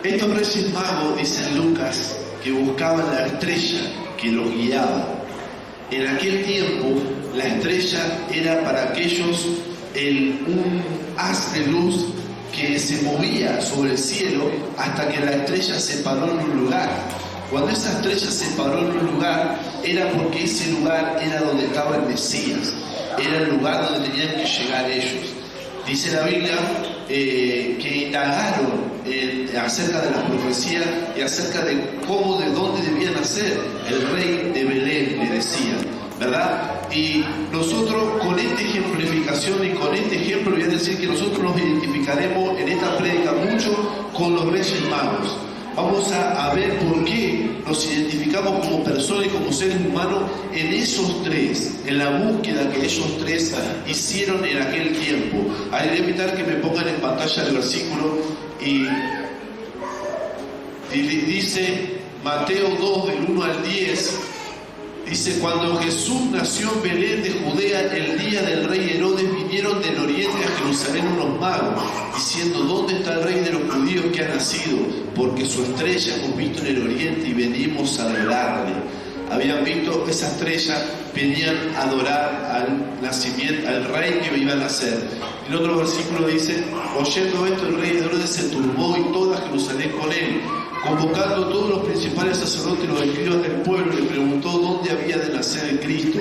Estos reyes magos, dice Lucas, que buscaban la estrella que los guiaba. En aquel tiempo, la estrella era para aquellos un haz de luz que se movía sobre el cielo hasta que la estrella se paró en un lugar. Cuando esa estrella se paró en un lugar, era porque ese lugar era donde estaba el Mesías, era el lugar donde tenían que llegar ellos. Dice la Biblia que indagaron acerca de las profecías y acerca de dónde debía nacer el rey de Belén, le decían, ¿verdad? Y nosotros con esta ejemplificación y con este ejemplo voy a decir que nosotros nos identificaremos en esta prédica mucho con los reyes magos. Vamos a ver por qué nos identificamos como personas y como seres humanos en esos tres, en la búsqueda que ellos tres hicieron en aquel tiempo. Ahí voy a invitar que me pongan en pantalla el versículo y dice Mateo 2 del 1 al 10. Dice: cuando Jesús nació en Belén de Judea, el día del rey Herodes, vinieron del oriente a Jerusalén unos magos, diciendo: ¿dónde está el rey de los judíos que ha nacido? Porque su estrella hemos visto en el oriente y venimos a adorarle. Habían visto esa estrella, venían a adorar al nacimiento, al rey que iba a nacer. El otro versículo dice: oyendo esto, el rey Herodes se turbó y toda Jerusalén con él. Convocando a todos los principales sacerdotes y los escribas del pueblo, le preguntó dónde había de nacer el Cristo.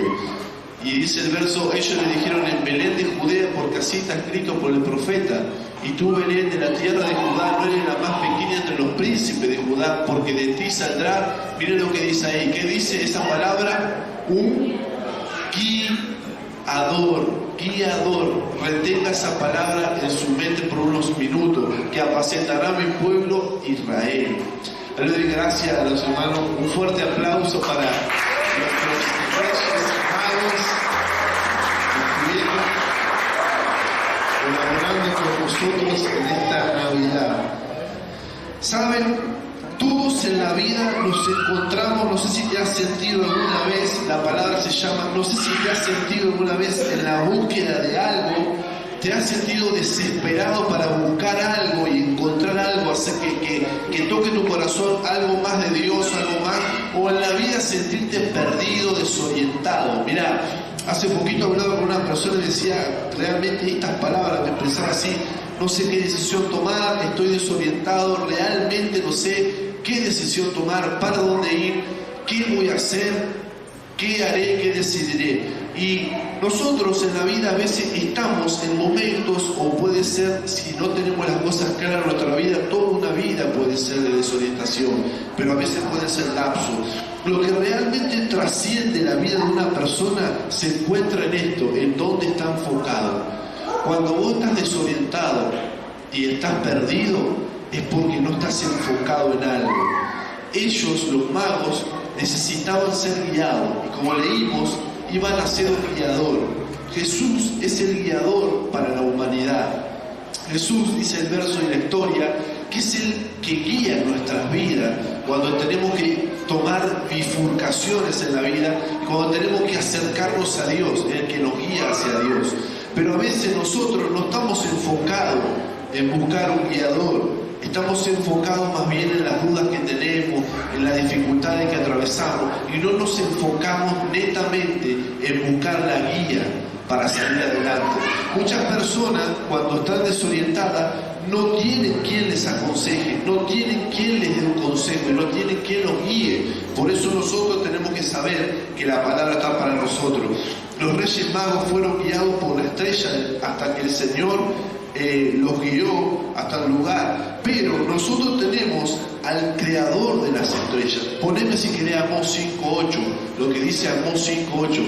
Y dice el verso: ellos le dijeron: en Belén de Judea, porque así está escrito por el profeta. Y tú, Belén, de la tierra de Judá, no eres la más pequeña entre los príncipes de Judá, porque de ti saldrá. Miren lo que dice ahí. ¿Qué dice esa palabra? Un guiador. Retenga esa palabra en su mente por unos minutos, que apacentará mi pueblo Israel. Le doy gracias a los hermanos. Un fuerte aplauso para nuestros reyes magos que estuvieron colaborando con nosotros en esta Navidad. ¿Saben? Todos en la vida nos encontramos, no sé si te has sentido alguna vez, la palabra se llama, no sé si te has sentido alguna vez en la búsqueda de algo, te has sentido desesperado para buscar algo y encontrar algo, hacer que toque tu corazón, algo más de Dios, algo más, o en la vida sentirte perdido, desorientado. Mirá, hace poquito hablaba con una persona y decía, realmente estas palabras me expresaba así: no sé qué decisión tomar, estoy desorientado, realmente no sé qué decisión tomar, para dónde ir, qué voy a hacer, qué haré, qué decidiré. Y nosotros en la vida a veces estamos en momentos, o puede ser, si no tenemos las cosas claras en nuestra vida, toda una vida puede ser de desorientación, pero a veces puede ser lapso. Lo que realmente trasciende la vida de una persona se encuentra en esto, en dónde está enfocado. Cuando vos estás desorientado y estás perdido, es porque no estás enfocado en algo. Ellos, los magos, necesitaban ser guiados, y como leímos, iban a ser un guiador. Jesús es el guiador para la humanidad. Jesús, dice el verso de la historia, que es el que guía nuestras vidas cuando tenemos que tomar bifurcaciones en la vida, cuando tenemos que acercarnos a Dios, el que nos guía hacia Dios. Pero a veces nosotros no estamos enfocados en buscar un guiador, estamos enfocados más bien en las dudas que tenemos, en las dificultades que atravesamos, y no nos enfocamos netamente en buscar la guía para salir adelante. Muchas personas, cuando están desorientadas, no tienen quien les aconseje, no tienen quien les dé un consejo, no tienen quien los guíe. Por eso nosotros tenemos que saber que la palabra está para nosotros. Los reyes magos fueron guiados por la estrella hasta que el Señor los guió hasta el lugar. Pero nosotros tenemos al creador de las estrellas. Poneme si querés Amós 5.8, lo que dice Amós 5.8,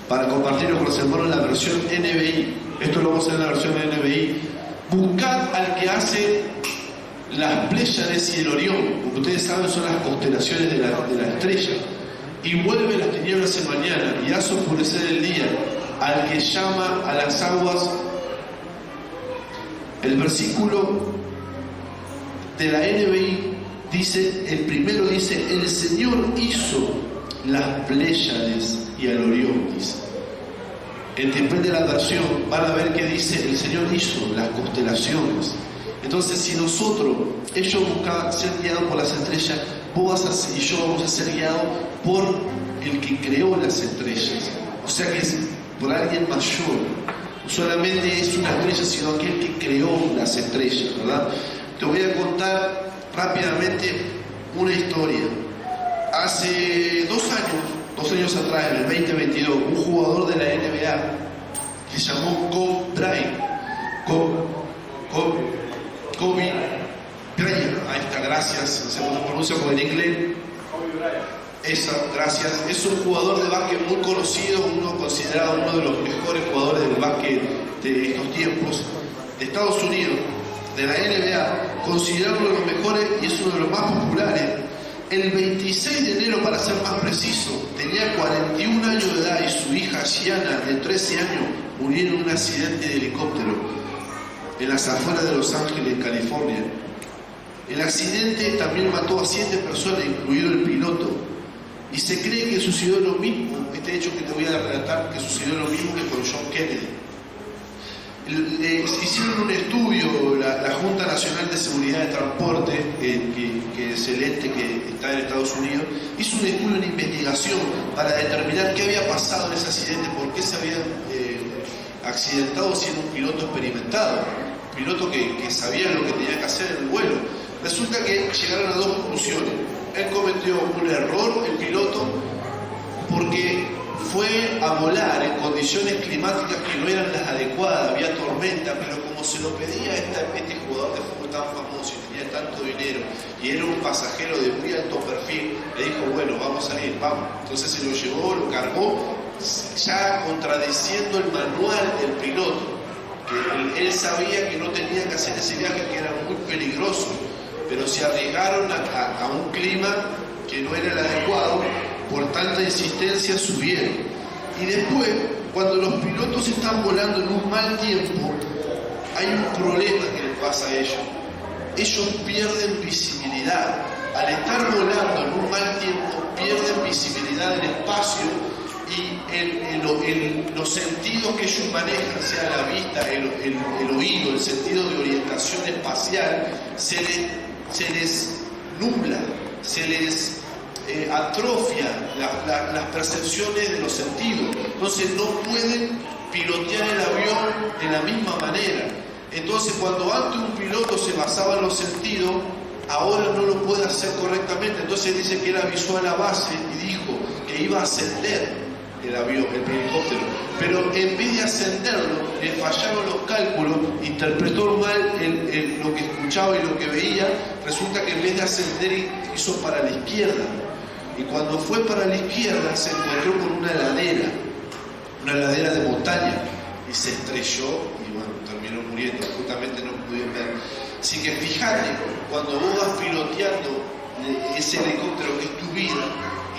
para compartirlo con los hermanos en la versión NBI. Esto lo vamos a hacer en la versión NBI. Buscad al que hace las Pléyades y el Orión, como ustedes saben son las constelaciones de la estrella, y vuelve las tinieblas en mañana y hace oscurecer el día, al que llama a las aguas. El versículo de la NBI dice, el primero dice: el Señor hizo las Pléyades y al Orión, dice. Depende de la versión, van a ver que dice: el Señor hizo las constelaciones. Entonces, si ellos buscaban ser guiados por las estrellas, vos vas a ser, y yo vamos a ser guiados por el que creó las estrellas. O sea que es por alguien mayor. No solamente es una estrella, sino aquel que creó las estrellas, ¿verdad? Te voy a contar rápidamente una historia. Hace 2 años atrás, en el 2022, un jugador de la NBA que se llamó Kobe Bryant, ahí está, gracias, se pronuncia como en inglés. Gracias. Es un jugador de básquet muy conocido, considerado uno de los mejores jugadores del básquet de estos tiempos, de Estados Unidos, de la NBA, considerado uno de los mejores y es uno de los más populares. El 26 de enero, para ser más preciso, tenía 41 años de edad y su hija Gianna, de 13 años, murió en un accidente de helicóptero en las afueras de Los Ángeles, California. El accidente también mató a 7 personas, incluido el piloto. Y se cree que sucedió lo mismo, este hecho que te voy a relatar, que sucedió lo mismo que con John Kennedy. Hicieron un estudio, la Junta Nacional de Seguridad de Transporte, que es el ente que está en Estados Unidos, hizo un estudio, una investigación para determinar qué había pasado en ese accidente, por qué se había accidentado siendo un piloto experimentado, un piloto que sabía lo que tenía que hacer en el vuelo. Resulta que llegaron a 2 conclusiones. Él cometió un error, el piloto, porque fue a volar en condiciones climáticas que no eran las adecuadas, había tormenta, pero como se lo pedía este jugador de fútbol tan famoso y tenía tanto dinero y era un pasajero de muy alto perfil, le dijo, bueno, vamos a ir, vamos. Entonces se lo llevó, lo cargó, ya contradiciendo el manual del piloto, que él sabía que no tenía que hacer ese viaje, que era muy peligroso, pero se arriesgaron a un clima que no era el adecuado. Por tanta insistencia subieron. Y después, cuando los pilotos están volando en un mal tiempo, hay un problema que les pasa a ellos. Ellos pierden visibilidad. Al estar volando en un mal tiempo, pierden visibilidad del espacio y los sentidos que ellos manejan, sea la vista, el oído, el sentido de orientación espacial, se les nubla, se les atrofia las percepciones de los sentidos. Entonces no pueden pilotear el avión de la misma manera. Entonces cuando antes un piloto se basaba en los sentidos, ahora no lo puede hacer correctamente. Entonces dice que era visual a base y dijo que iba a ascender el avión, el helicóptero, pero en vez de ascenderlo, le fallaron los cálculos, interpretó mal lo que escuchaba y lo que veía. Resulta que en vez de ascender hizo para la izquierda, y cuando fue para la izquierda se encontró con una ladera de montaña, y se estrelló y bueno, terminó muriendo. Justamente no pudieron ver. Así que fíjate, cuando vos vas piloteando ese helicóptero que es tu vida,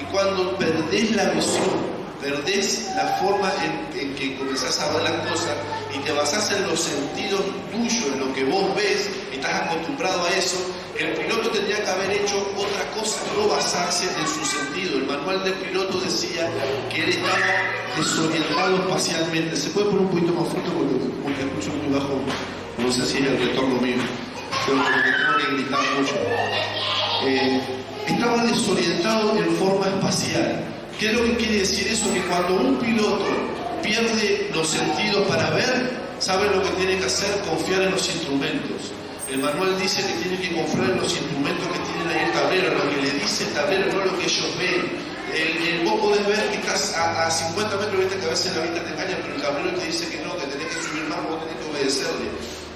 y cuando perdés la visión, perdés la forma en que comenzás a ver las cosas y te basás en los sentidos tuyos, en lo que vos ves, estás acostumbrado a eso. El piloto tendría que haber hecho otra cosa, no basarse en su sentido. El manual del piloto decía que él estaba desorientado espacialmente. ¿Se puede poner un poquito más fuerte? Porque escucho muy bajo, no sé si es el retorno mío, pero como que tengo que gritar mucho. Estaba desorientado en forma espacial. ¿Qué es lo que quiere decir eso? Que cuando un piloto pierde los sentidos para ver, sabe lo que tiene que hacer: confiar en los instrumentos. El manual dice que tiene que confiar en los instrumentos que tienen ahí el tablero, lo que le dice el tablero, no lo que ellos ven. Vos podés ver que estás a 50 metros, viste que a veces la vista te engaña, pero el tablero te dice que no, que tenés que subir más, vos tenés que obedecerle.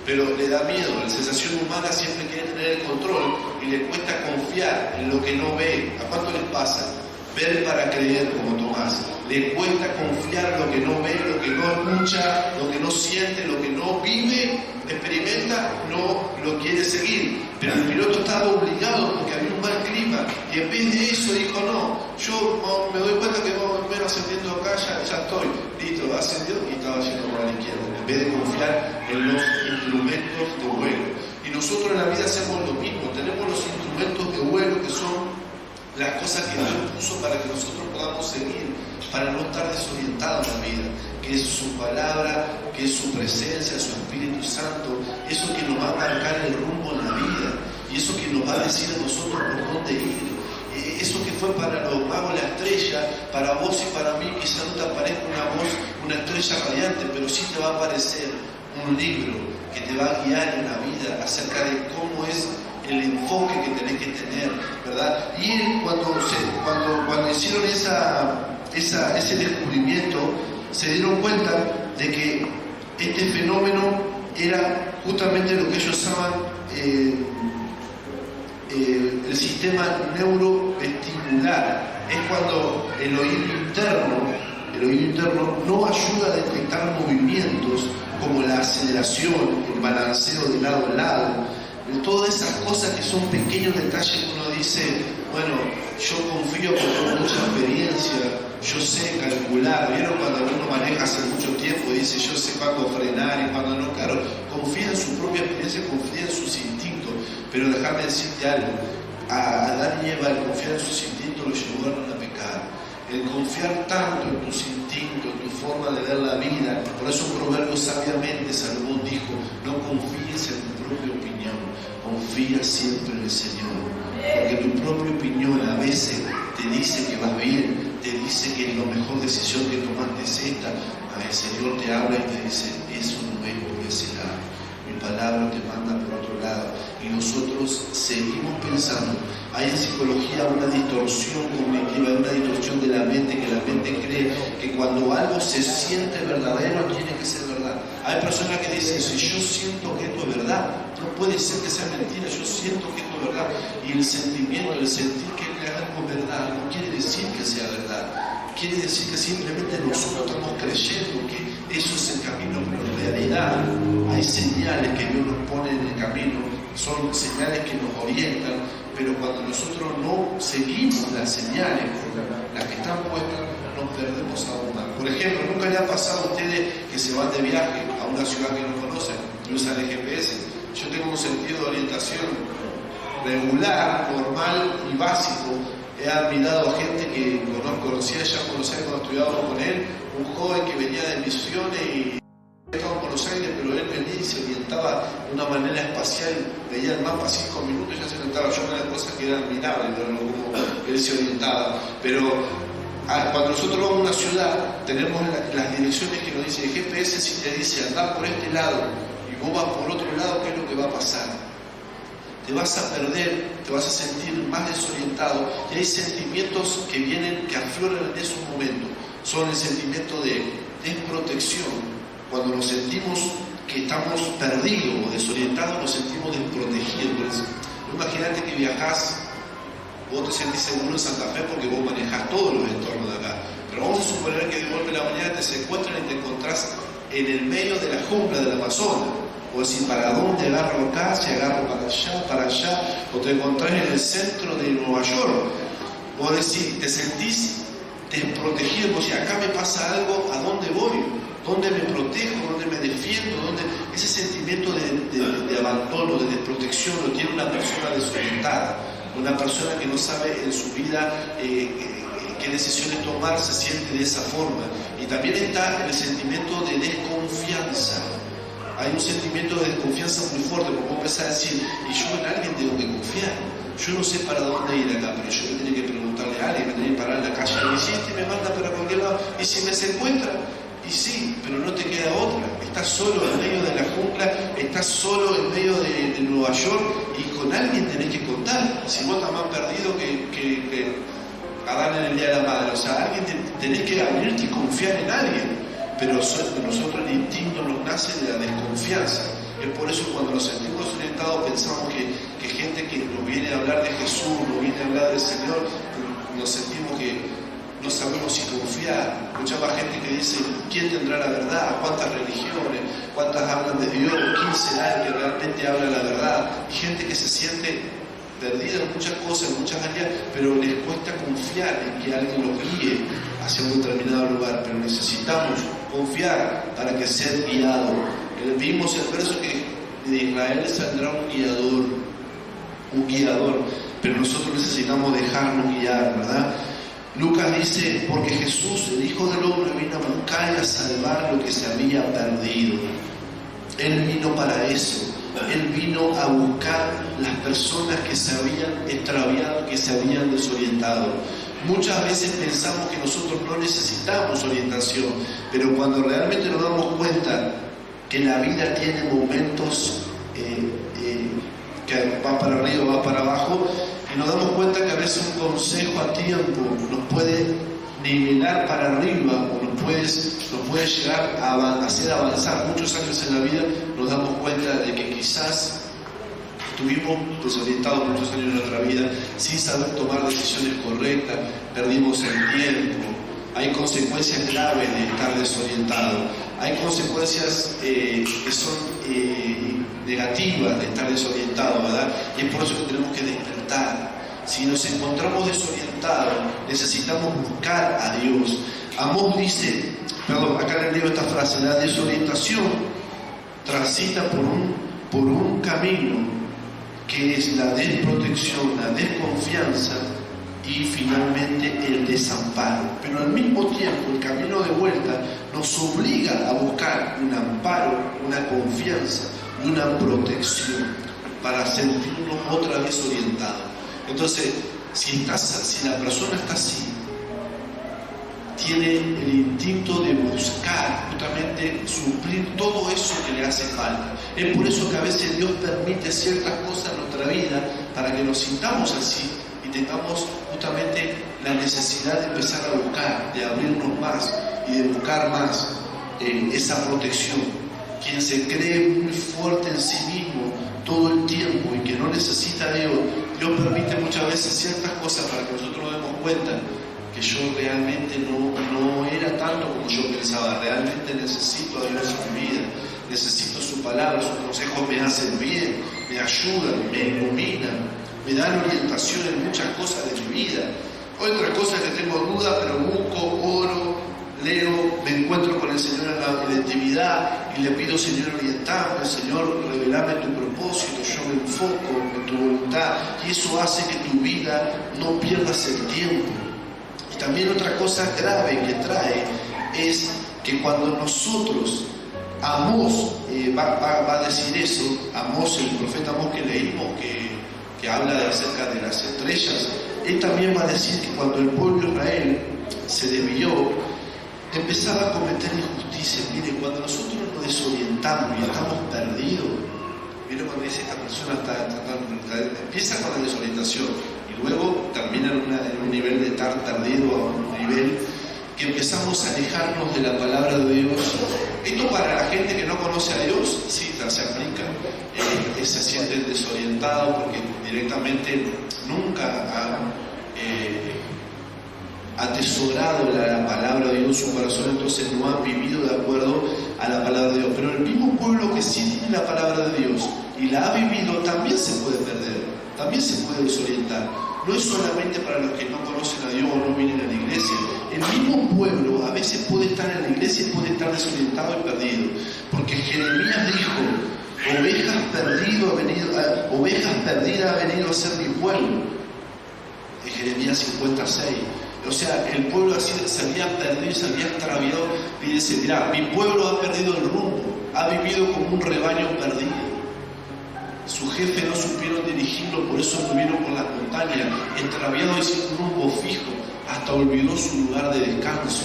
Pero le da miedo, la sensación humana siempre quiere tener el control y le cuesta confiar en lo que no ve. ¿A cuánto les pasa? Ver para creer, como Tomás. Le cuesta confiar en lo que no ve, lo que no escucha, lo que no siente, lo que no vive, experimenta, no lo quiere seguir. Pero el piloto estaba obligado porque había un mal clima, y en vez de eso dijo: no, yo me doy cuenta que vamos a ascendiendo acá, ya estoy, listo, ascendió y estaba yendo por la izquierda, en vez de confiar en los instrumentos de vuelo. Y nosotros en la vida hacemos lo mismo, tenemos los instrumentos de vuelo que son las cosas que Dios puso para que nosotros podamos seguir, para no estar desorientados en la vida. que es su palabra, que es su presencia, su Espíritu Santo, eso que nos va a marcar el rumbo en la vida, y eso que nos va a decir a nosotros por dónde ir. Eso que fue para los magos la estrella, para vos y para mí quizá no te aparezca una voz, una estrella radiante, pero sí te va a aparecer un libro que te va a guiar en la vida acerca de cómo es el enfoque que tenés que tener, ¿verdad? Y él, cuando hicieron ese descubrimiento, se dieron cuenta de que este fenómeno era justamente lo que ellos llaman el sistema neurovestibular. Es cuando el oído interno no ayuda a detectar movimientos como la aceleración, el balanceo de lado a lado, todas esas cosas que son pequeños detalles que uno dice, bueno, yo confío porque tengo mucha experiencia, yo sé calcular. ¿Vieron cuando uno maneja hace mucho tiempo y dice, yo sé cuándo frenar y cuándo no? Claro, confía en su propia experiencia, confía en sus instintos. Pero déjame decirte algo, a Adán y Eva, el confiar en sus instintos lo llevaron a pecar. El confiar tanto en tus instintos, en tu forma de ver la vida. Por eso un proverbio sabiamente Salomón dijo, no confíes en tu propia opinión, confía siempre en el Señor. Porque tu propia opinión a veces te dice que vas bien, te dice que la mejor decisión que tomaste es esta. El Señor te habla y te dice, eso no es por ese lado. Mi palabra te manda por otro lado. Y nosotros seguimos pensando. Hay en psicología una distorsión cognitiva, una distorsión de la mente, que la mente cree que cuando algo se siente verdadero, tiene que ser verdad. Hay personas que dicen, si yo siento que esto es verdad, no puede ser que sea mentira, yo siento que esto es verdad. Y el sentimiento, el sentir que algo es verdad, no quiere decir que sea verdad. Quiere decir que simplemente nosotros estamos creyendo que eso es el camino, pero en realidad hay señales que Dios nos pone en el camino, son señales que nos orientan, pero cuando nosotros no seguimos las señales, las que están puestas, nos perdemos aún más. Por ejemplo, ¿nunca le ha pasado a ustedes que se van de viaje a una ciudad que no conocen y usan el GPS? Yo tengo un sentido de orientación regular, normal y básico. He admirado a gente que conocía ya en Buenos Aires cuando estudiaba con él, un joven que venía de Misiones y estaba en Buenos Aires, pero él venía y se orientaba de una manera espacial, veía el mapa 5 minutos y ya se orientaba. Yo una de las cosas que era admirable, verlo como él se orientaba. Pero cuando nosotros vamos a una ciudad, tenemos las direcciones que nos dice el GPS. Si te dice andar por este lado y vos vas por otro lado, ¿qué es lo que va a pasar? Te vas a perder, te vas a sentir más desorientado, y hay sentimientos que vienen, que afloran en esos momentos. Son el sentimiento de desprotección. Cuando nos sentimos que estamos perdidos o desorientados, nos sentimos desprotegidos. Imagínate que viajás, vos te sentís seguro en Santa Fe porque vos manejás todos los entornos de acá. Pero vamos a suponer que de golpe en la mañana te secuestran y te encontrás en el medio de la jungla del Amazonas. O decir, ¿para dónde agarro acá? Si agarro para allá, o te encontrás en el centro de Nueva York. O decir, te sentís desprotegido, o sea, acá me pasa algo, ¿a dónde voy? ¿Dónde me protejo? ¿Dónde me defiendo? Ese sentimiento de abandono, de desprotección, lo tiene una persona desorientada, una persona que no sabe en su vida qué decisiones tomar, se siente de esa forma. Y también está el sentimiento de desconfianza. Hay un sentimiento de desconfianza muy fuerte, porque vos empezás a decir, y yo en alguien tengo que confiar. Yo no sé para dónde ir acá, pero yo me tengo que preguntarle a alguien, me tengo que parar en la calle, y si este me manda para cualquier lado, y si me secuestra, y sí, pero no te queda otra. Estás solo en medio de la jungla, estás solo en medio de Nueva York, y con alguien tenés que contar. Si vos estás más perdido que Adán en el Día de la Madre, o sea, alguien tenés que abrirte y confiar en alguien. Pero nosotros el instinto nos nace de la desconfianza. Es por eso cuando nos sentimos orientados pensamos que gente que nos viene a hablar de Jesús, nos viene a hablar del Señor, nos sentimos que no sabemos si confiar. Mucha más gente que dice, ¿quién tendrá la verdad? ¿Cuántas religiones? ¿Cuántas hablan de Dios? ¿Quién será el que realmente habla la verdad? Y gente que se siente perdida en muchas cosas, en muchas áreas, pero les cuesta confiar en que alguien los guíe hacia un determinado lugar. Pero necesitamos confiar para que ser guiado. Vimos el verso que de Israel saldrá un guiador, pero nosotros necesitamos dejarnos guiar, ¿verdad? Lucas dice, porque Jesús, el Hijo del Hombre, vino a buscar y a salvar lo que se había perdido. Él vino para eso. Él vino a buscar las personas que se habían extraviado, que se habían desorientado. Muchas veces pensamos que nosotros no necesitamos orientación, pero cuando realmente nos damos cuenta que la vida tiene momentos que va para arriba, va para abajo, y nos damos cuenta que a veces un consejo a tiempo nos puede nivelar para arriba o nos puede llegar a hacer avanzar muchos años en la vida. Nos damos cuenta de que quizás estuvimos desorientados muchos años en nuestra vida sin saber tomar decisiones correctas, perdimos el tiempo. Hay consecuencias graves de estar desorientado, hay consecuencias que son negativas de estar desorientado, ¿verdad? Y es por eso que tenemos que despertar. Si nos encontramos desorientados, necesitamos buscar a Dios. Amós dice, acá le leo esta frase: la desorientación transita por un camino que es la desprotección, la desconfianza y finalmente el desamparo. Pero al mismo tiempo el camino de vuelta nos obliga a buscar un amparo, una confianza y una protección para sentirnos otra vez orientados. Entonces, si la persona está así, tiene el instinto de buscar justamente suplir todo eso que le hace falta. Es por eso que a veces Dios permite ciertas cosas en nuestra vida para que nos sintamos así y tengamos justamente la necesidad de empezar a buscar, de abrirnos más y de buscar más esa protección. Quien se cree muy fuerte en sí mismo todo el tiempo y que no necesita a Dios, Dios permite muchas veces ciertas cosas para que nosotros nos demos cuenta que yo realmente no era tanto como yo pensaba. Realmente necesito a Dios en mi vida, necesito su palabra, sus consejos me hacen bien, me ayudan, me iluminan, me dan orientación en muchas cosas de mi vida. Otras cosas que tengo duda, pero busco, oro, leo, me encuentro con el Señor en la intimidad y le pido: Señor, orientame, Señor, revelame tu propósito, yo me enfoco en tu voluntad, y eso hace que tu vida no pierdas el tiempo. Y también otra cosa grave que trae es que cuando nosotros, Amós va a decir eso, Amós, el profeta Amós que leímos, que habla acerca de las estrellas, él también va a decir que cuando el pueblo de Israel se desvió, empezaba a cometer injusticias. Mire, cuando nosotros nos desorientamos y estamos perdidos, mire cuando dice esta persona empieza con la desorientación y luego termina en un nivel de estar perdido, a un nivel que empezamos a alejarnos de la palabra de Dios. Esto para la gente que no conoce a Dios, sí, se aplica. Se sienten desorientados porque directamente nunca han atesorado la palabra de Dios en su corazón, entonces no han vivido de acuerdo a la palabra de Dios. Pero el mismo pueblo que sí tiene la palabra de Dios y la ha vivido también se puede perder, también se puede desorientar. No es solamente para los que no conocen a Dios o no vienen a la iglesia. El mismo pueblo a veces puede estar en la iglesia y puede estar desorientado y perdido, porque Jeremías dijo: ovejas perdidas ha venido a ser mi pueblo, en Jeremías 56. O sea, el pueblo así se había perdido y se había extraviado, y dice: mirá, mi pueblo ha perdido el rumbo, ha vivido como un rebaño perdido. Su jefe no supieron dirigirlo, por eso anduvieron por las montañas, extraviado y sin rumbo fijo, hasta olvidó su lugar de descanso.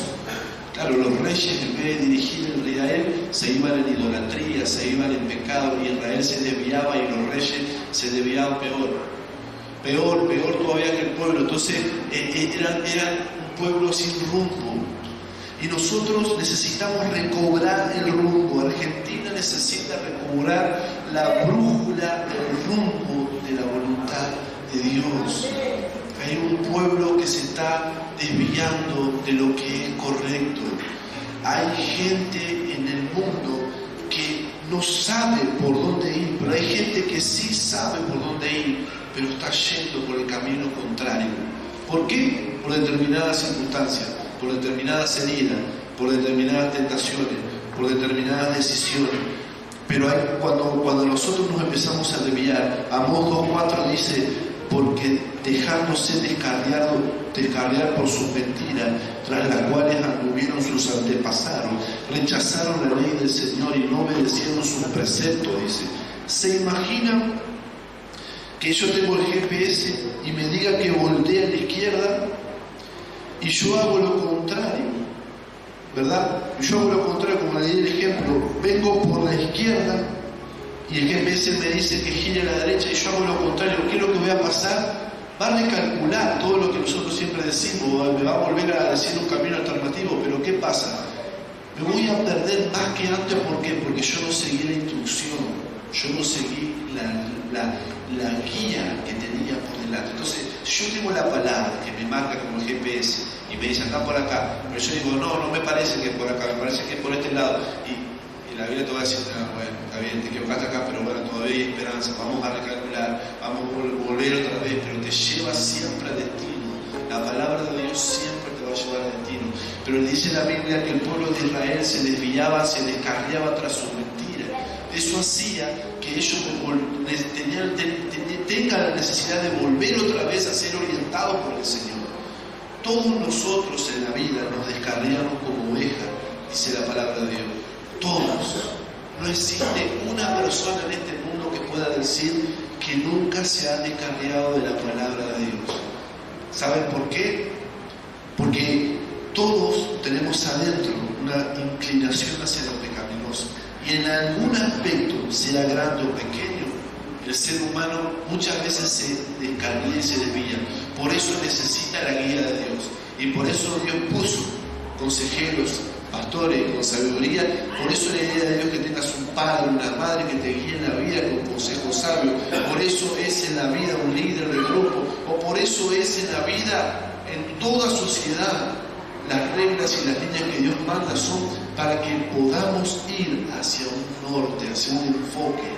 Claro, los reyes, en vez de dirigir el Israel, se iban en idolatría, se iban en pecado, y Israel se desviaba y los reyes se desviaban peor todavía que el pueblo. Entonces era un pueblo sin rumbo, y nosotros necesitamos recobrar el rumbo. Argentina necesita recobrar la brújula del rumbo de la voluntad de Dios. Hay un pueblo que se está desviando de lo que es correcto. Hay gente en el mundo que no sabe por dónde ir, pero hay gente que sí sabe por dónde ir, pero está yendo por el camino contrario. ¿Por qué? Por determinadas circunstancias, por determinadas heridas, por determinadas tentaciones, por determinadas decisiones. Pero cuando nosotros nos empezamos a desviar, Amós 2:4 dice: porque dejándose descarriar por sus mentiras, tras las cuales anduvieron sus antepasados. Rechazaron la ley del Señor y no obedecieron sus preceptos, dice. ¿Se imaginan que yo tengo el GPS y me diga que voltee a la izquierda y yo hago lo contrario? ¿Verdad? Yo hago lo contrario, como le di el ejemplo, vengo por la izquierda y el GPS me dice que gire a la derecha y yo hago lo contrario. ¿Qué es lo que voy a pasar? Va a recalcular todo lo que nosotros siempre decimos, me va a volver a decir un camino alternativo, pero ¿qué pasa? Me voy a perder más que antes. ¿Por qué? Porque yo no seguí la instrucción, yo no seguí la guía que tenía por delante. Entonces, si yo tengo la palabra que me marca como el GPS y me dice acá por acá, pero yo digo, no me parece que es por acá, me parece que es por este lado, y la Biblia te va a decir, bueno, está bien, te equivocaste acá, pero bueno, todavía hay esperanza, vamos a recalcular, vamos a volver otra vez, pero te lleva siempre al destino. La palabra de Dios siempre te va a llevar al destino. Pero le dice la Biblia que el pueblo de Israel se desviaba, se descarriaba tras sus mentiras. Eso hacía que ellos tengan la necesidad de volver otra vez a ser orientados por el Señor. Todos nosotros en la vida nos descarriamos como ovejas, dice la palabra de Dios. Todos. No existe una persona en este mundo que pueda decir que nunca se ha descarriado de la palabra de Dios. ¿Saben por qué? Porque todos tenemos adentro una inclinación hacia lo pecaminoso. Y en algún aspecto, sea grande o pequeño, el ser humano muchas veces se descarría y se desvía. Por eso necesita la guía de Dios. Y por eso Dios puso consejeros, pastores con sabiduría. Por eso la idea de Dios que tengas un padre, una madre que te guíe en la vida con consejos sabios. Por eso es en la vida un líder del grupo. O por eso es en la vida, en toda sociedad, las reglas y las líneas que Dios manda son para que podamos ir hacia un norte, hacia un enfoque.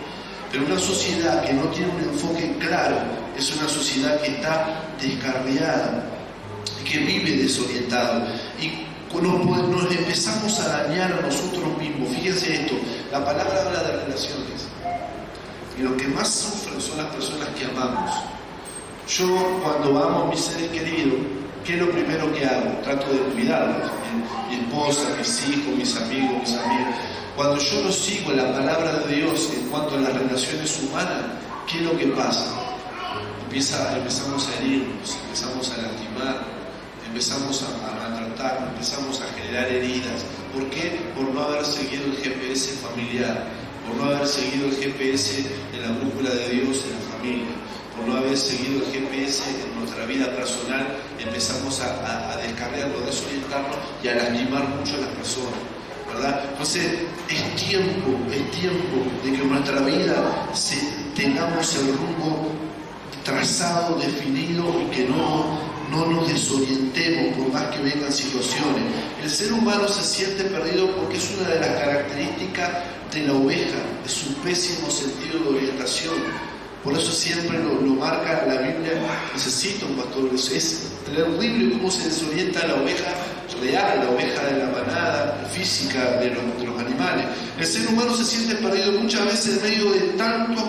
Pero una sociedad que no tiene un enfoque claro es una sociedad que está descarriada, que vive desorientado. Y nos empezamos a dañar a nosotros mismos. Fíjense esto, la palabra habla de relaciones. Y lo que más sufren son las personas que amamos. Yo cuando amo a mis seres queridos, ¿qué es lo primero que hago? Trato de cuidarlos. Mi esposa, mis hijos, mis amigos, mis amigas. Cuando yo no sigo la palabra de Dios en cuanto a las relaciones humanas, ¿qué es lo que pasa? Empezamos a herirnos, empezamos a lastimar, empezamos a maltratar, empezamos a generar heridas. ¿Por qué? Por no haber seguido el GPS familiar, por no haber seguido el GPS en la brújula de Dios en la familia, por no haber seguido el GPS en nuestra vida personal. Empezamos a descarriarnos, a desorientarnos y a lastimar mucho a las personas, ¿verdad? Entonces es tiempo de que en nuestra vida tengamos el rumbo trazado, definido, y que no nos desorientemos por más que vengan situaciones. El ser humano se siente perdido porque es una de las características de la oveja, de su pésimo sentido de orientación. Por eso siempre lo marca la Biblia. Necesita un pastor. Es terrible cómo se desorienta la oveja real, la oveja de la manada física de los animales. El ser humano se siente perdido muchas veces en medio de tantos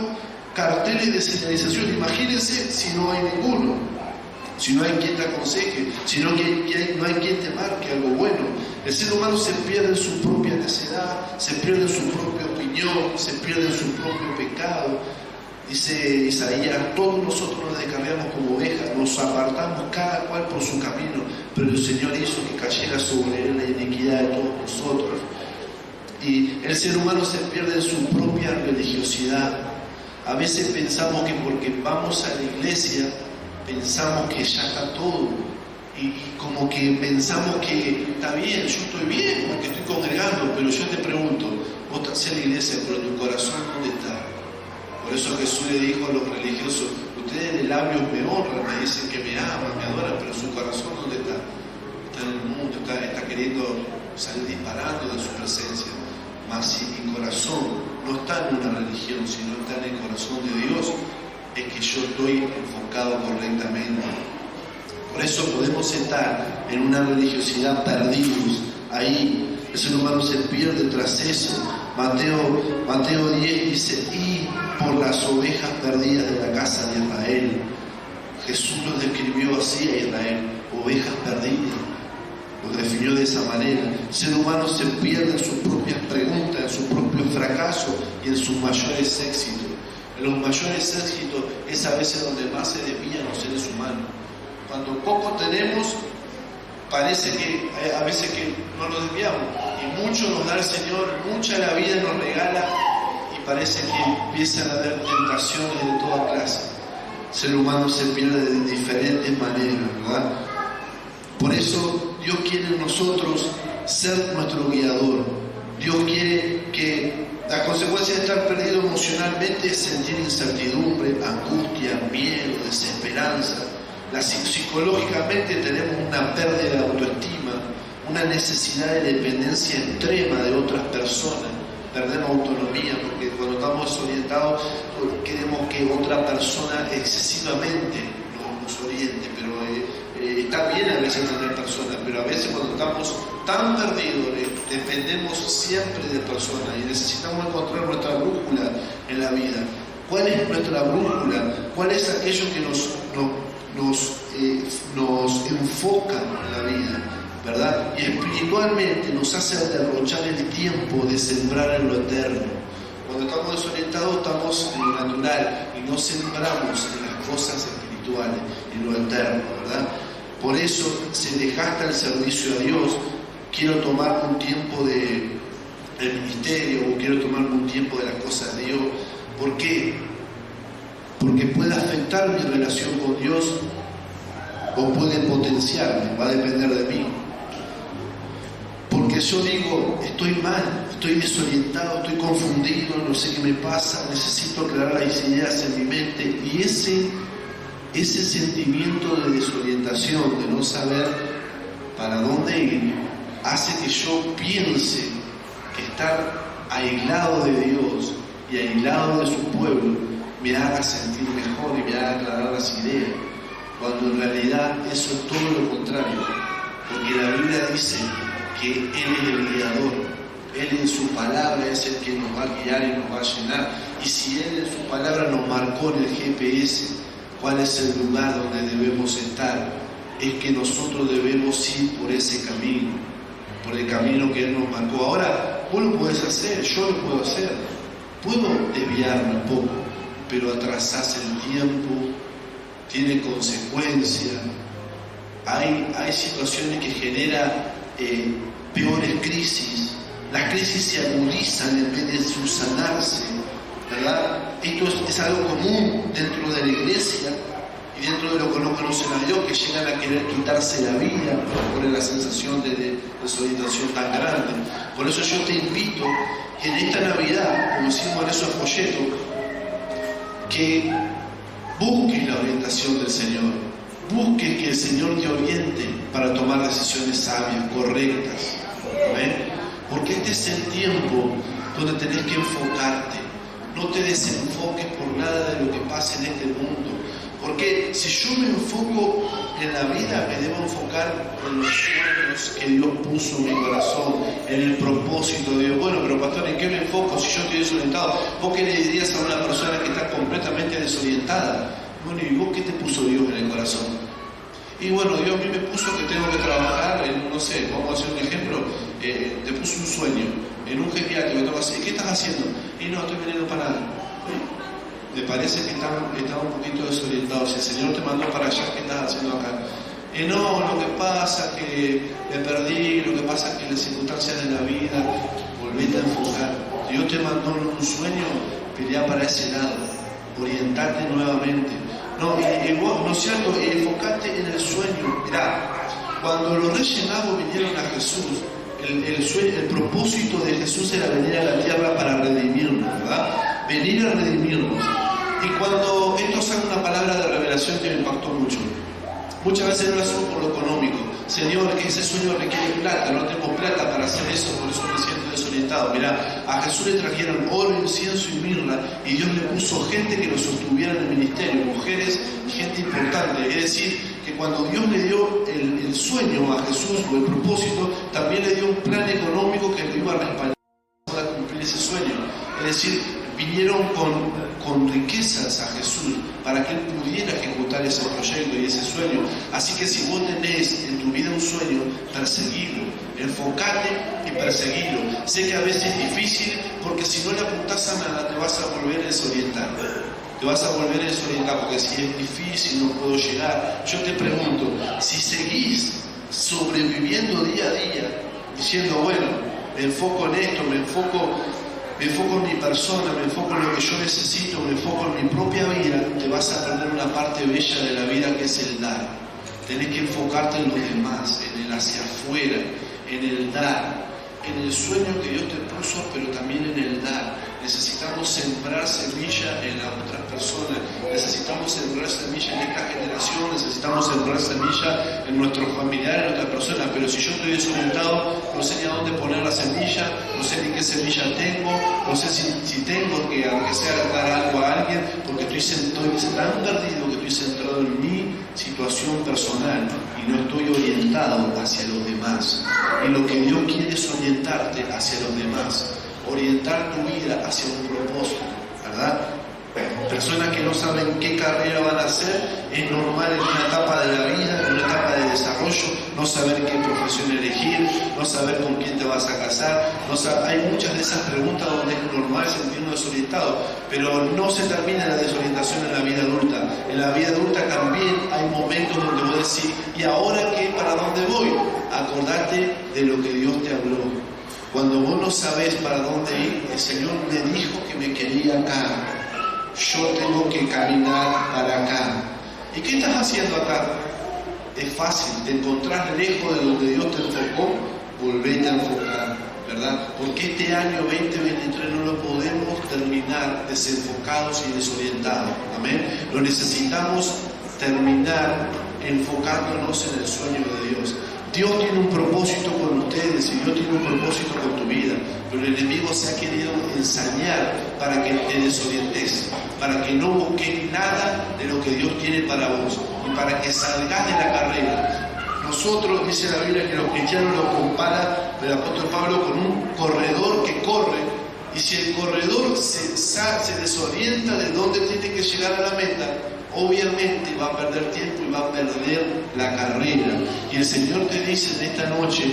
carteles de señalización. Imagínense si no hay ninguno, si no hay quien te aconseje, si no hay quien te marque algo bueno. El ser humano se pierde en su propia necedad, se pierde en su propia opinión, se pierde en su propio pecado. Dice Isaías, todos nosotros nos descarriamos como ovejas, nos apartamos cada cual por su camino, pero el Señor hizo que cayera sobre él la iniquidad de todos nosotros. Y el ser humano se pierde en su propia religiosidad. A veces pensamos que porque vamos a la iglesia, pensamos que ya está todo. Y como que pensamos que está bien, yo estoy bien porque estoy congregando, pero yo te pregunto, vos estás en la iglesia, pero tu corazón ¿dónde está? Por eso Jesús le dijo a los religiosos, ustedes de labios me honran, me dicen que me aman, me adoran, pero su corazón ¿dónde está? Está en el mundo, está queriendo salir disparando de su presencia. Mas si mi corazón no está en una religión, sino está en el corazón de Dios, es que yo estoy enfocado correctamente. Por eso podemos estar en una religiosidad perdidos ahí. El ser humano se pierde tras eso. Mateo 10 dice, y por las ovejas perdidas de la casa de Israel. Jesús los describió así a Israel, ovejas perdidas. Los definió de esa manera. El ser humano se pierde en sus propias preguntas, en sus propios fracasos y en sus mayores éxitos. En los mayores éxitos es a veces donde más se desvían los seres humanos. Cuando poco tenemos, parece que a veces que no nos desviamos. Y mucho nos da el Señor, mucha la vida nos regala y parece que empiezan a haber tentaciones de toda clase. El ser humano se pierde de diferentes maneras, ¿verdad? Por eso Dios quiere en nosotros ser nuestro guiador. Dios quiere que la consecuencia de estar perdido emocionalmente es sentir incertidumbre, angustia, miedo, desesperanza. Psicológicamente tenemos una pérdida de autoestima, una necesidad de dependencia extrema de otras personas. Perdemos autonomía porque cuando estamos desorientados queremos que otra persona excesivamente nos oriente, pero está bien a veces tener personas, pero a veces cuando estamos tan perdidos dependemos siempre de personas y necesitamos encontrar nuestra brújula en la vida. ¿Cuál es nuestra brújula? ¿Cuál es aquello que nos enfoca en la vida? ¿Verdad? Y espiritualmente nos hace derrochar el tiempo de sembrar en lo eterno. Cuando estamos desorientados estamos en lo natural y no sembramos en las cosas espirituales, en lo eterno, ¿verdad? Por eso se desgasta el servicio a Dios. Quiero tomarme un tiempo del ministerio o quiero tomarme un tiempo de las cosas de Dios. ¿Por qué? Porque puede afectar mi relación con Dios o puede potenciarme, va a depender de mí. Porque yo digo, estoy mal, estoy desorientado, estoy confundido, no sé qué me pasa, necesito aclarar las ideas en mi mente. Y ese sentimiento de desorientación, de no saber para dónde ir, hace que yo piense que estar aislado de Dios y aislado de su pueblo me haga sentir mejor y me haga aclarar las ideas, cuando en realidad eso es todo lo contrario, porque la Biblia dice que Él es el guiador, Él en su palabra es el que nos va a guiar y nos va a llenar, y si Él en su palabra nos marcó en el GPS cuál es el lugar donde debemos estar, es que nosotros debemos ir por ese camino, por el camino que Él nos marcó. Ahora, vos lo podés hacer, yo lo puedo hacer, puedo desviarme un poco, pero atrasás el tiempo, tiene consecuencias, hay situaciones que generan peores crisis, las crisis se agudizan en vez de subsanarse, ¿verdad? Esto es algo común dentro de la iglesia y dentro de lo que no conocen a Dios, que llegan a querer quitarse la vida por la sensación de desorientación tan grande. Por eso yo te invito en esta Navidad, como hicimos en esos folletos, que busques la orientación del Señor, busques que el Señor te oriente para tomar decisiones sabias, correctas. ¿Ven? Porque este es el tiempo donde tenés que enfocarte. No te desenfoques por nada de lo que pasa en este mundo. Porque si yo me enfoco en la vida, me debo enfocar en los sueños que Dios puso en mi corazón, en el propósito de Dios. Bueno, pero pastor, ¿en qué me enfoco si yo estoy desorientado? ¿Vos qué le dirías a una persona que está completamente desorientada? Bueno, ¿y vos qué te puso Dios en el corazón? Y bueno, Dios a mí me puso que tengo que trabajar en, no sé, vamos a hacer un ejemplo, te puso un sueño, en un geriátrico, tengo que hacer, ¿qué estás haciendo? Y no, estoy veniendo para nada. Me parece que estaba un poquito desorientado. Si el Señor te mandó para allá, ¿qué estás haciendo acá? No, lo que pasa es que me perdí, lo que pasa es que las circunstancias de la vida, volvete a enfocar. Dios te mandó en un sueño, pelea para ese lado, orientate nuevamente. No, y vos, ¿no es cierto? Enfocate en el sueño. Mirá, cuando los Reyes Magos vinieron a Jesús, el propósito de Jesús era venir a la tierra para redimirnos, ¿verdad? Venir a redimirnos. Y cuando esto sale una palabra de revelación que me impactó mucho. Muchas veces no lo hacemos por lo económico. Señor, que ese sueño requiere plata, no tengo plata para hacer eso, por eso me siento desorientado. Mirá, a Jesús le trajeron oro, incienso y mirra, y Dios le puso gente que lo sostuviera en el ministerio, mujeres y gente importante. Es decir, que cuando Dios le dio el sueño a Jesús o el propósito, también le dio un plan económico que lo iba a respaldar para cumplir ese sueño. Es decir, vinieron con con riquezas a Jesús para que Él pudiera ejecutar ese proyecto y ese sueño. Así que si vos tenés en tu vida un sueño, perseguilo, enfocate y perseguilo. Sé que a veces es difícil porque si no le apuntás a nada te vas a volver a desorientar. Te vas a volver a desorientar porque si es difícil, no puedo llegar. Yo te pregunto, si seguís sobreviviendo día a día, diciendo, bueno, me enfoco en esto, me enfoco en mi persona, me enfoco en lo que yo necesito, me enfoco en mi propia vida, te vas a perder una parte bella de la vida que es el dar. Tenés que enfocarte en los demás, en el hacia afuera, en el dar, en el sueño que Dios te puso, pero también en el dar. Necesitamos sembrar semilla en las otras personas, necesitamos sembrar semilla en esta generación, necesitamos sembrar semilla en nuestros familiares, en otras personas. Pero si yo estoy desorientado, no sé ni a dónde poner la semilla, no sé ni qué semilla tengo, no sé si tengo que, aunque sea, dar algo a alguien, porque estoy tan perdido que estoy centrado en mi situación personal y no estoy orientado hacia los demás. Y lo que Dios quiere es orientarte hacia los demás, orientar tu vida hacia un propósito, ¿verdad? Personas que no saben qué carrera van a hacer, es normal en una etapa de la vida, en una etapa de desarrollo, no saber qué profesión elegir, no saber con quién te vas a casar, hay muchas de esas preguntas donde es normal sentirnos desorientados, pero no se termina la desorientación en la vida adulta. En la vida adulta también hay momentos donde vos decís, ¿y ahora qué? ¿Para dónde voy? Acordate de lo que Dios te habló. Cuando vos no sabés para dónde ir, el Señor me dijo que me quería acá. Yo tengo que caminar para acá. ¿Y qué estás haciendo acá? Es fácil, te encontrás lejos de donde Dios te enfocó, volvete a enfocar, ¿verdad? Porque este año 2023 no lo podemos terminar desenfocados y desorientados. Amén. Lo necesitamos terminar enfocándonos en el sueño de Dios. Dios tiene un propósito con ustedes y Dios tiene un propósito con tu vida, pero el enemigo se ha querido ensañar para que te desorientes, para que no busques nada de lo que Dios tiene para vos y para que salgas de la carrera. Nosotros, dice la Biblia, que los cristianos lo compara el apóstol Pablo con un corredor que corre, y si el corredor se desorienta de dónde tiene que llegar a la meta, obviamente va a perder tiempo y va a perder la carrera. Y el Señor te dice en esta noche,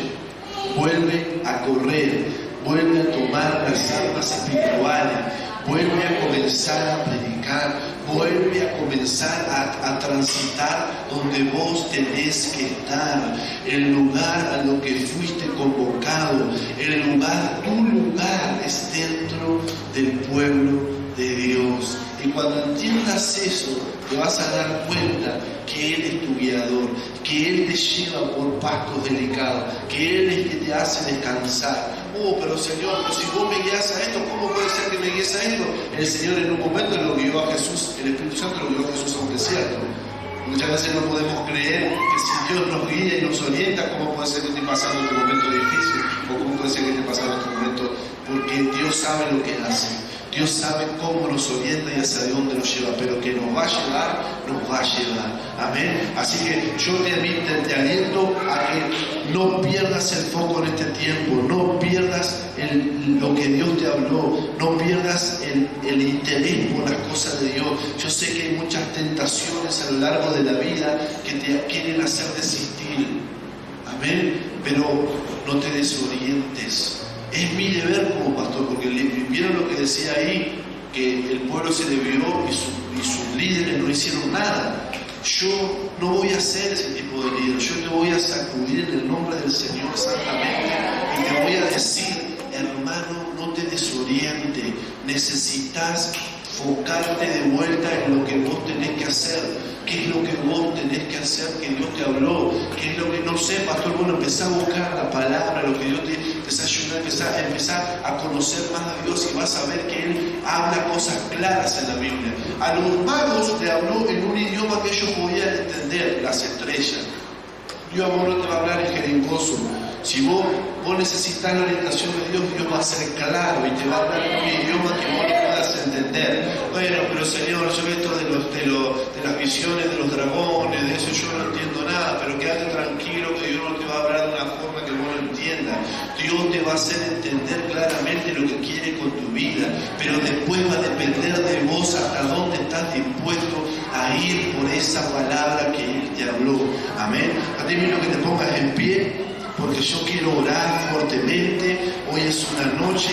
vuelve a correr, vuelve a tomar las armas espirituales, vuelve a comenzar a predicar, vuelve a comenzar a transitar donde vos tenés que estar, el lugar a lo que fuiste convocado, el lugar, tu lugar es dentro del pueblo de Dios. Y cuando entiendas eso, te vas a dar cuenta que Él es tu guiador, que Él te lleva por pastos delicados, que Él es el que te hace descansar. Pero Señor, pero si vos me guías a esto, ¿cómo puede ser que me guíes a esto? El Señor en un momento lo guió a Jesús, el Espíritu Santo lo guió a Jesús a un desierto. Muchas veces no podemos creer que si Dios nos guía y nos orienta, ¿cómo puede ser que esté pasando este momento difícil? ¿O cómo puede ser que esté pasando este momento? Porque Dios sabe lo que hace. Dios sabe cómo nos orienta y hacia dónde nos lleva, pero que nos va a llevar, nos va a llevar. Amén. Así que yo te aliento a que no pierdas el foco en este tiempo, no pierdas lo que Dios te habló, no pierdas el interés por las cosas de Dios. Yo sé que hay muchas tentaciones a lo largo de la vida que te quieren hacer desistir. Amén. Pero no te desorientes. Es mi deber como pastor, porque vieron lo que decía ahí, que el pueblo se desvió y sus líderes no hicieron nada. Yo no voy a ser ese tipo de líder, yo te voy a sacudir en el nombre del Señor santamente y te voy a decir, hermano, no te desorientes, necesitas enfocarte de vuelta en lo que vos tenés que hacer. ¿Qué es lo que vos tenés que hacer que Dios te habló? ¿Qué es lo que no sé, pastor? Bueno, empezá a buscar la palabra, lo que Dios te empezá a ayudar, empezar a conocer más a Dios y vas a ver que Él habla cosas claras en la Biblia. A los magos le habló en un idioma que ellos podían entender, las estrellas. Dios a vos no te va a hablar en jeringoso. Si vos necesitas la orientación de Dios, Dios va a ser claro y te va a hablar en un idioma que vos no puedas entender. Bueno, pero Señor, yo esto de las visiones de los dragones, de eso yo no entiendo nada, pero quédate tranquilo que Dios no te va a hablar de una forma que vos no entiendas. entienda. Dios te va a hacer entender claramente lo que quiere con tu vida, pero después va a depender de vos hasta dónde estás dispuesto a ir por esa palabra que Él te habló. Amén. A ti mismo que te pongas en pie, porque yo quiero orar fuertemente. Hoy es una noche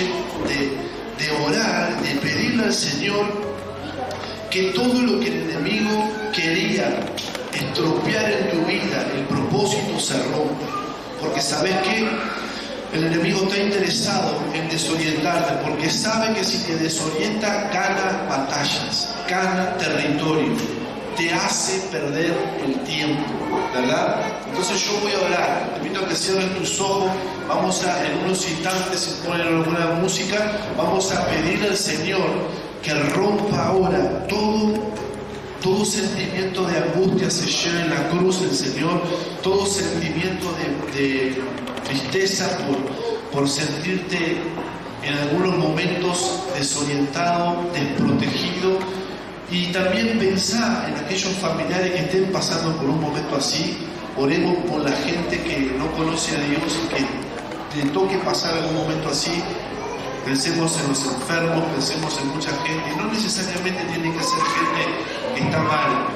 de orar, de pedirle al Señor que todo lo que el enemigo quería estropear en tu vida, el propósito se rompa. Porque ¿sabes qué? El enemigo está interesado en desorientarte, porque sabe que si te desorienta, gana batallas, gana territorio, te hace perder el tiempo, ¿verdad? Entonces yo voy a orar, te invito a que cierres tus ojos, vamos a, en unos instantes, si ponen alguna música, vamos a pedirle al Señor que rompa ahora todo sentimiento de angustia se lleva en la cruz del Señor, todo sentimiento de tristeza por sentirte en algunos momentos desorientado, desprotegido, y también pensar en aquellos familiares que estén pasando por un momento así. Oremos por la gente que no conoce a Dios y que le toque pasar algún momento así. Pensemos en los enfermos, pensemos en mucha gente, y no necesariamente tiene que ser gente que está mal,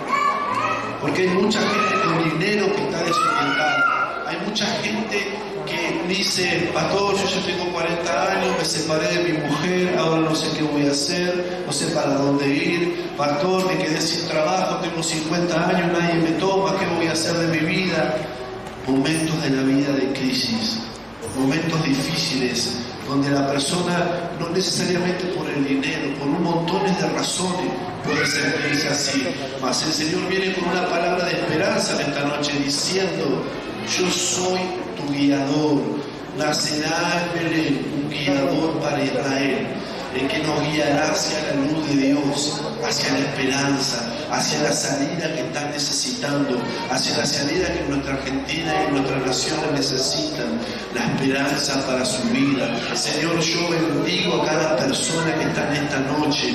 porque hay mucha gente con dinero que está desorientada, hay mucha gente que dice: pastor, yo ya tengo 40 años, me separé de mi mujer, ahora no sé qué voy a hacer, no sé para dónde ir, pastor, me quedé sin trabajo, tengo 50 años, nadie me toma, ¿qué voy a hacer de mi vida? Momentos de la vida de crisis, momentos difíciles, donde la persona, no necesariamente por el dinero, por un montón de razones, puede sentirse así. Mas el Señor viene con una palabra de esperanza en esta noche, diciendo: yo soy tu guiador. Nacerá en Belén un guiador para Israel, el que nos guiará hacia la luz de Dios, hacia la esperanza, hacia la salida que están necesitando, hacia la salida que nuestra Argentina y nuestras naciones necesitan, la esperanza para su vida. Señor, yo bendigo a cada persona que está en esta noche.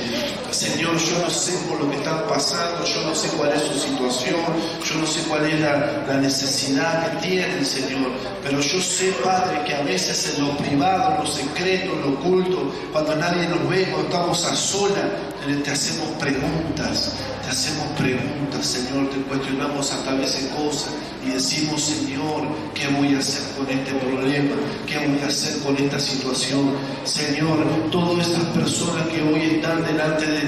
Señor, yo no sé por lo que están pasando, yo no sé cuál es su situación, yo no sé cuál es la necesidad que tienen, Señor, pero yo sé, Padre, que a veces en lo privado, en lo secreto, en lo oculto, cuando nadie nos ve, cuando estamos a solas, te hacemos preguntas, Señor, te cuestionamos hasta a veces cosas y decimos: Señor, ¿qué voy a hacer con este problema? ¿Qué voy a hacer con esta situación? Señor, todas estas personas que hoy están delante de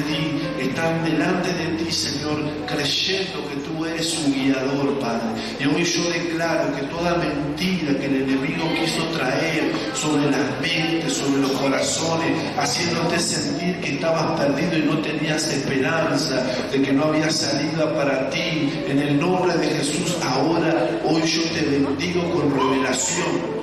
ti, Señor, creyendo que tú eres su guiador, Padre. Y hoy yo declaro que toda mentira que el enemigo quiso traer sobre las mentes, sobre los corazones, haciéndote sentir que estabas perdido y no tenías esperanza, de que no había salida para ti, en el nombre de Jesús, ahora, hoy yo te bendigo con revelación.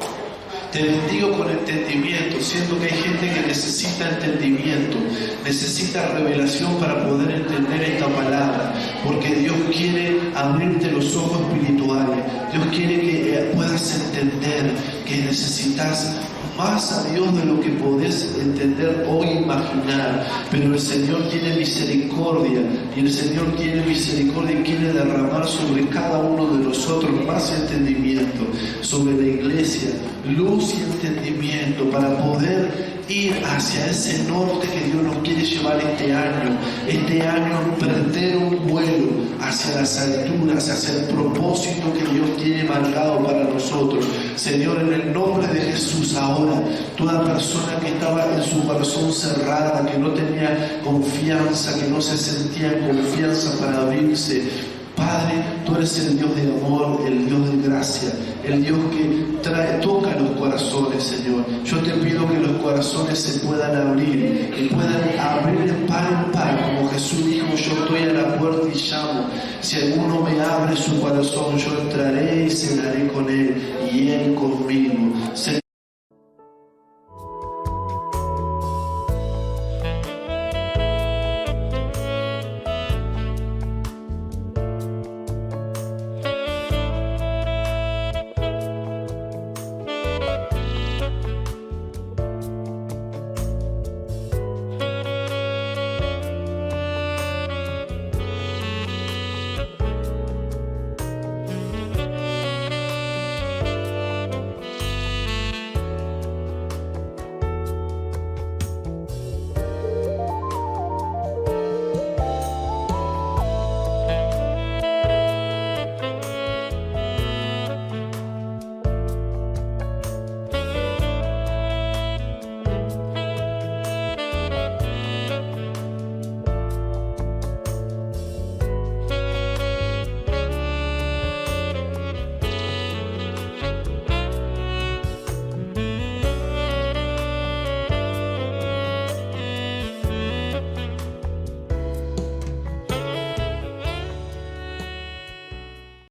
Te bendigo con entendimiento, siento que hay gente que necesita entendimiento, necesita revelación para poder entender esta palabra, porque Dios quiere abrirte los ojos espirituales, Dios quiere que puedas entender que necesitas más a Dios de lo que podés entender o imaginar, pero el Señor tiene misericordia, y el Señor tiene misericordia y quiere derramar sobre cada uno de nosotros más entendimiento, sobre la iglesia, luz y entendimiento para poder ir hacia ese norte que Dios nos quiere llevar este año, emprender un vuelo hacia las alturas, hacia el propósito que Dios tiene marcado para nosotros. Señor, en el nombre de Jesús, ahora, toda persona que estaba en su corazón cerrada, que no tenía confianza, que no se sentía en confianza para abrirse, Padre, tú eres el Dios de amor, el Dios de gracia, el Dios que toca los corazones, Señor. Yo te pido que los corazones se puedan abrir y puedan abrir de par en par, como Jesús dijo: yo estoy a la puerta y llamo. Si alguno me abre su corazón, yo entraré y cenaré con él y él conmigo.